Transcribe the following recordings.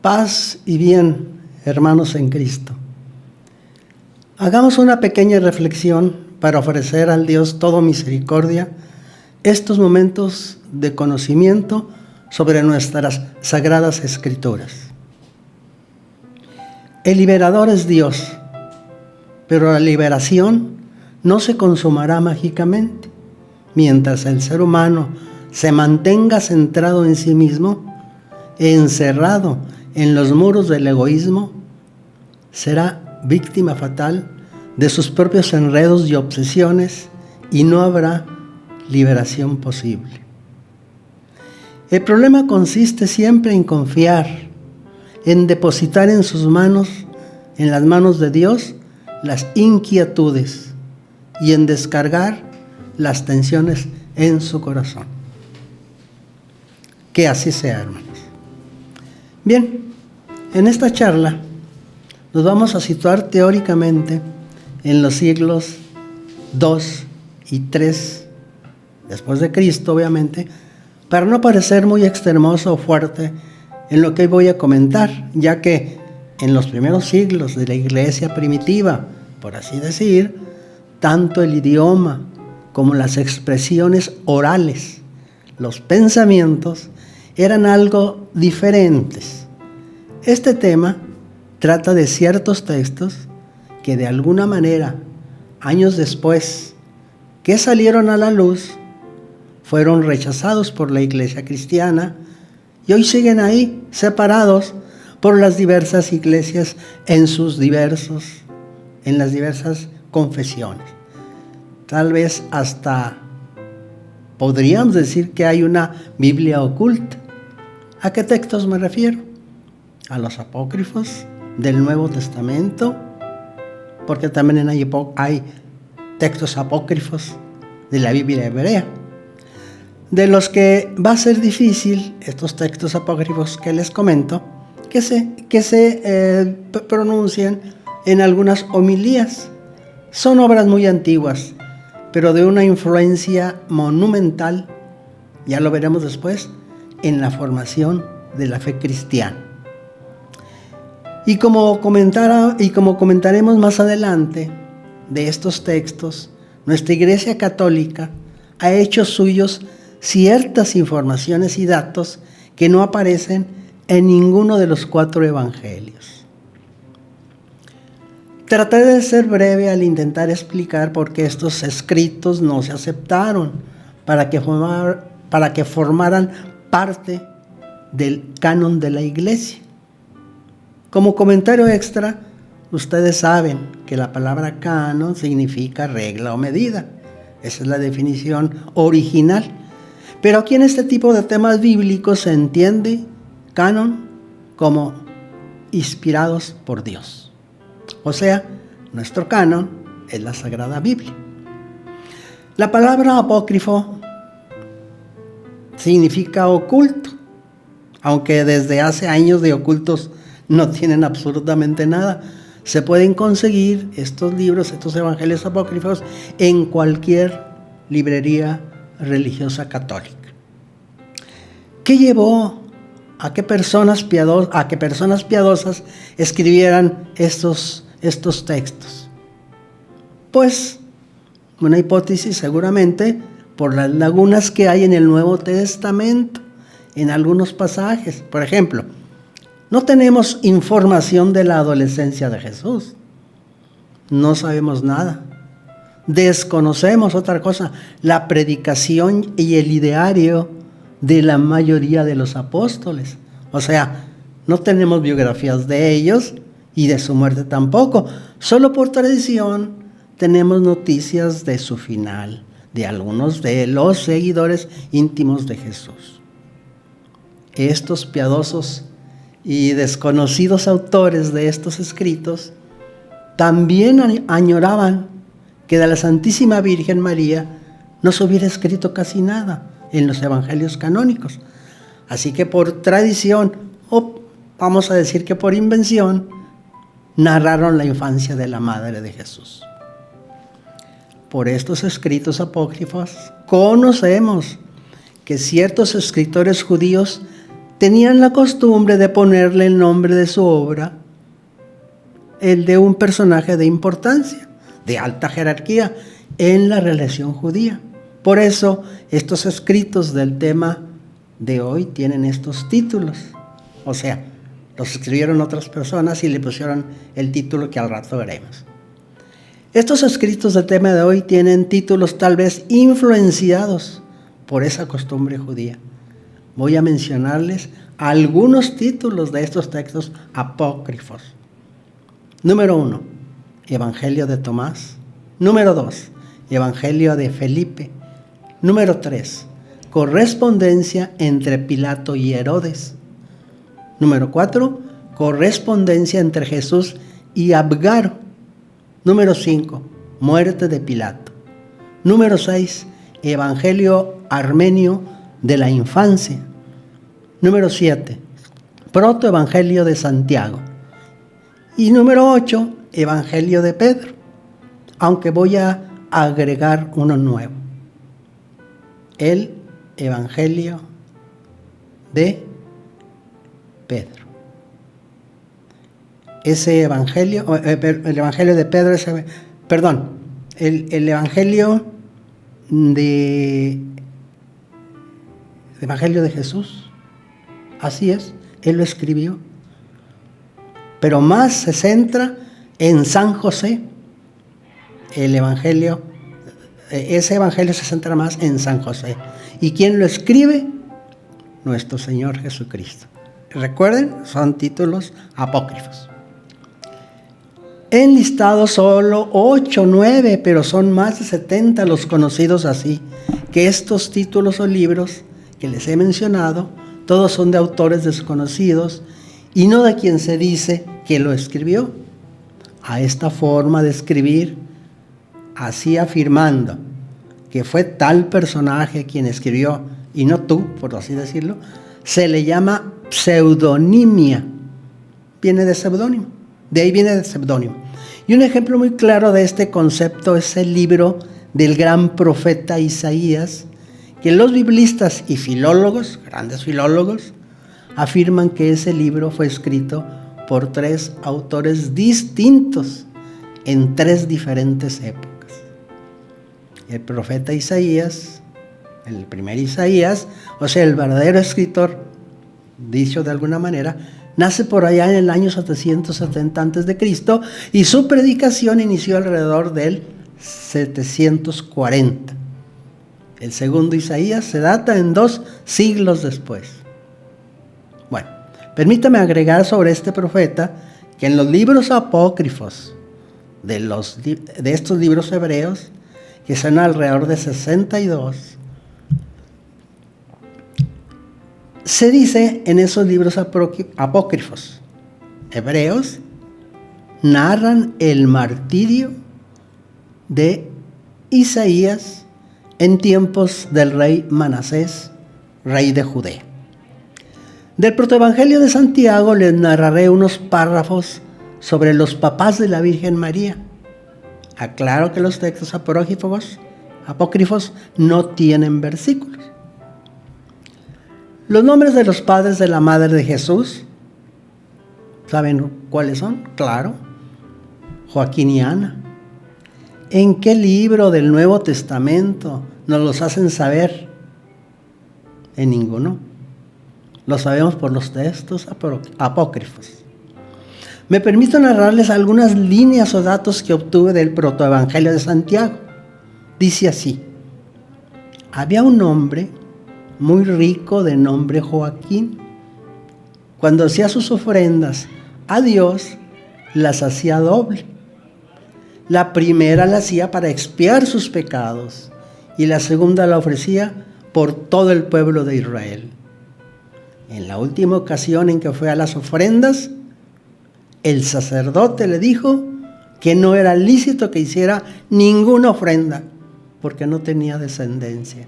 Paz y bien, hermanos en Cristo. Hagamos una pequeña reflexión para ofrecer al Dios todo misericordia estos momentos de conocimiento sobre nuestras sagradas escrituras. El liberador es Dios, pero la liberación no se consumará mágicamente. Mientras el ser humano se mantenga centrado en sí mismo, encerrado en los muros del egoísmo, será víctima fatal de sus propios enredos y obsesiones y no habrá liberación posible. El problema consiste siempre en confiar, en depositar en sus manos, en las manos de Dios, las inquietudes y en descargar las tensiones en su corazón. Que así sea, hermanos. Bien, en esta charla nos vamos a situar teóricamente en los siglos 2 y 3 después de Cristo, obviamente, para no parecer muy extremoso o fuerte en lo que hoy voy a comentar, ya que en los primeros siglos de la iglesia primitiva, por así decir, tanto el idioma como las expresiones orales, los pensamientos, eran algo diferentes. Este tema trata de ciertos textos que de alguna manera, años después, que salieron a la luz, fueron rechazados por la iglesia cristiana y hoy siguen ahí, separados por las diversas iglesias en las diversas confesiones. Tal vez hasta podríamos decir que hay una Biblia oculta. ¿A qué textos me refiero? A los apócrifos del Nuevo Testamento, porque también hay textos apócrifos de la Biblia hebrea, de los que va a ser difícil estos textos apócrifos que les comento, que se pronuncien en algunas homilías. Son obras muy antiguas, pero de una influencia monumental, ya lo veremos después, en la formación de la fe cristiana. Y como comentaremos más adelante de estos textos, nuestra Iglesia Católica ha hecho suyos ciertas informaciones y datos que no aparecen en ninguno de los 4 evangelios. Traté de ser breve al intentar explicar por qué estos escritos no se aceptaron para que formaran parte del canon de la Iglesia. Como comentario extra, ustedes saben que la palabra canon significa regla o medida. Esa es la definición original. Pero aquí en este tipo de temas bíblicos se entiende canon como inspirados por Dios. O sea, nuestro canon es la Sagrada Biblia. La palabra apócrifo significa oculto, aunque desde hace años de ocultos no tienen absolutamente nada. Se pueden conseguir estos libros, estos evangelios apócrifos, en cualquier librería religiosa católica. ¿Qué llevó a que personas piadosas escribieran estos textos? Pues una hipótesis seguramente por las lagunas que hay en el Nuevo Testamento, en algunos pasajes. Por ejemplo, no tenemos información de la adolescencia de Jesús. No sabemos nada. Desconocemos otra cosa, la predicación y el ideario de la mayoría de los apóstoles. O sea, no tenemos biografías de ellos y de su muerte tampoco. Solo por tradición tenemos noticias de su final, de algunos de los seguidores íntimos de Jesús. Estos piadosos y desconocidos autores de estos escritos también añoraban que de la Santísima Virgen María no se hubiera escrito casi nada en los evangelios canónicos. Así que por tradición, o vamos a decir que por invención, narraron la infancia de la Madre de Jesús. Por estos escritos apócrifos conocemos que ciertos escritores judíos tenían la costumbre de ponerle el nombre de su obra, el de un personaje de importancia, de alta jerarquía en la religión judía. Por eso estos escritos del tema de hoy tienen estos títulos. O sea, los escribieron otras personas y le pusieron el título que al rato veremos. Estos escritos del tema de hoy tienen títulos tal vez influenciados por esa costumbre judía. Voy a mencionarles algunos títulos de estos textos apócrifos. Número 1, Evangelio de Tomás. Número 2, Evangelio de Felipe. Número 3, correspondencia entre Pilato y Herodes. Número 4, correspondencia entre Jesús y Abgaro. Número 5, muerte de Pilato. Número 6, Evangelio armenio de la infancia. Número 7, protoevangelio de Santiago. Y número 8, Evangelio de Pedro. Aunque voy a agregar uno nuevo. El Evangelio de Pedro. Ese Evangelio, el Evangelio de Pedro, el Evangelio Evangelio de Jesús. Así es, él lo escribió. Pero más se centra en San José. Ese Evangelio se centra más en San José. ¿Y quién lo escribe? Nuestro Señor Jesucristo. Recuerden, son títulos apócrifos. He enlistado solo 8 o 9, pero son más de 70 los conocidos así, que estos títulos o libros que les he mencionado, todos son de autores desconocidos y no de quien se dice que lo escribió. A esta forma de escribir, así afirmando que fue tal personaje quien escribió y no tú, por así decirlo, se le llama pseudonimia. Viene de seudónimo, de ahí viene de seudónimo. Y un ejemplo muy claro de este concepto es el libro del gran profeta Isaías, que los biblistas y filólogos, grandes filólogos, afirman que ese libro fue escrito por 3 autores distintos en 3 diferentes épocas. El profeta Isaías, el primer Isaías, o sea, el verdadero escritor, dicho de alguna manera, nace por allá en el año 770 a.C. y su predicación inició alrededor del 740. El segundo Isaías se data en 2 siglos después. Bueno, permítame agregar sobre este profeta que en los libros apócrifos de estos libros hebreos, que son alrededor de 62, se dice en esos libros apócrifos hebreos, narran el martirio de Isaías en tiempos del rey Manasés, rey de Judea. Del protoevangelio de Santiago les narraré unos párrafos sobre los papás de la Virgen María. Aclaro que los textos apócrifos no tienen versículos. Los nombres de los padres de la madre de Jesús, ¿saben cuáles son? Claro, Joaquín y Ana. ¿En qué libro del Nuevo Testamento nos los hacen saber? En ninguno. Lo sabemos por los textos apócrifos. Me permito narrarles algunas líneas o datos que obtuve del protoevangelio de Santiago. Dice así: había un hombre muy rico de nombre Joaquín. Cuando hacía sus ofrendas a Dios, las hacía doble. La primera la hacía para expiar sus pecados y la segunda la ofrecía por todo el pueblo de Israel. En la última ocasión en que fue a las ofrendas, el sacerdote le dijo que no era lícito que hiciera ninguna ofrenda porque no tenía descendencia.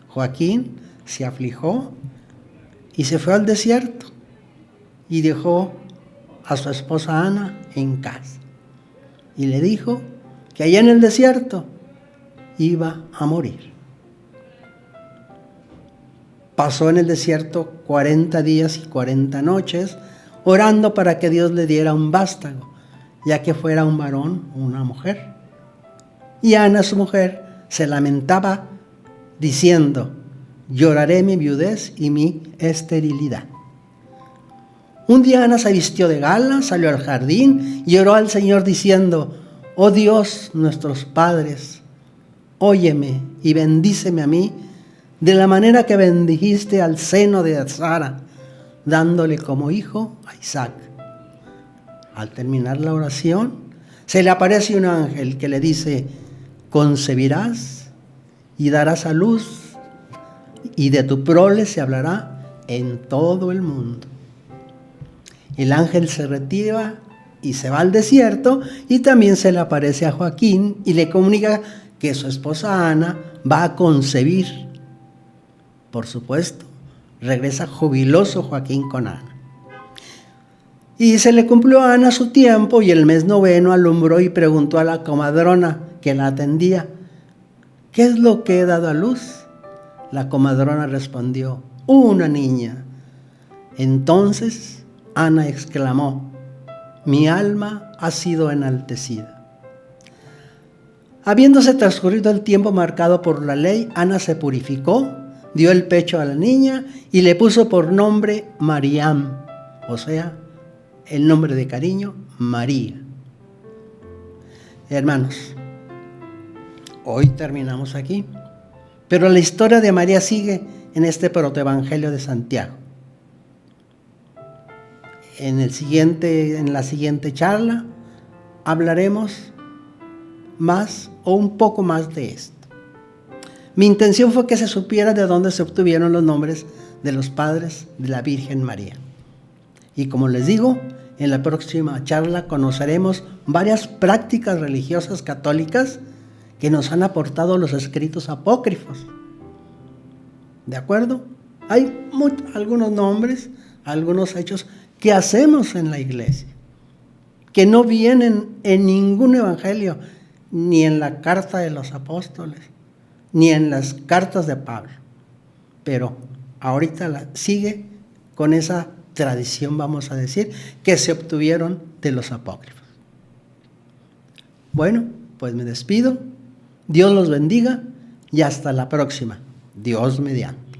Joaquín se afligió y se fue al desierto y dejó a su esposa Ana en casa. Y le dijo que allá en el desierto iba a morir. pasó en el desierto 40 días y 40 noches, orando para que Dios le diera un vástago, ya que fuera un varón o una mujer. Y Ana, su mujer, se lamentaba diciendo: lloraré mi viudez y mi esterilidad. Un día Ana se vistió de gala, salió al jardín y oró al Señor diciendo: oh Dios, nuestros padres, óyeme y bendíceme a mí de la manera que bendijiste al seno de Sara, dándole como hijo a Isaac. Al terminar la oración, se le aparece un ángel que le dice: concebirás y darás a luz, y de tu prole se hablará en todo el mundo. El ángel se retira y se va al desierto, y también se le aparece a Joaquín y le comunica que su esposa Ana va a concebir. Por supuesto, regresa jubiloso Joaquín con Ana. Y se le cumplió a Ana su tiempo, y el mes noveno alumbró y preguntó a la comadrona que la atendía: ¿qué es lo que he dado a luz? La comadrona respondió: una niña. Entonces Ana exclamó: mi alma ha sido enaltecida. Habiéndose transcurrido el tiempo marcado por la ley, Ana se purificó, dio el pecho a la niña y le puso por nombre Mariam, o sea, el nombre de cariño, María. Hermanos, hoy terminamos aquí, pero la historia de María sigue en este protoevangelio de Santiago. En la siguiente charla hablaremos más o un poco más de esto. Mi intención fue que se supiera de dónde se obtuvieron los nombres de los padres de la Virgen María. Y como les digo, en la próxima charla conoceremos varias prácticas religiosas católicas que nos han aportado los escritos apócrifos. ¿De acuerdo? Hay algunos nombres, algunos hechos que hacemos en la iglesia, que no vienen en ningún evangelio, ni en la carta de los apóstoles, ni en las cartas de Pablo. Pero ahorita sigue con esa tradición, vamos a decir, que se obtuvieron de los apócrifos. Bueno, pues me despido. Dios los bendiga y hasta la próxima. Dios mediante.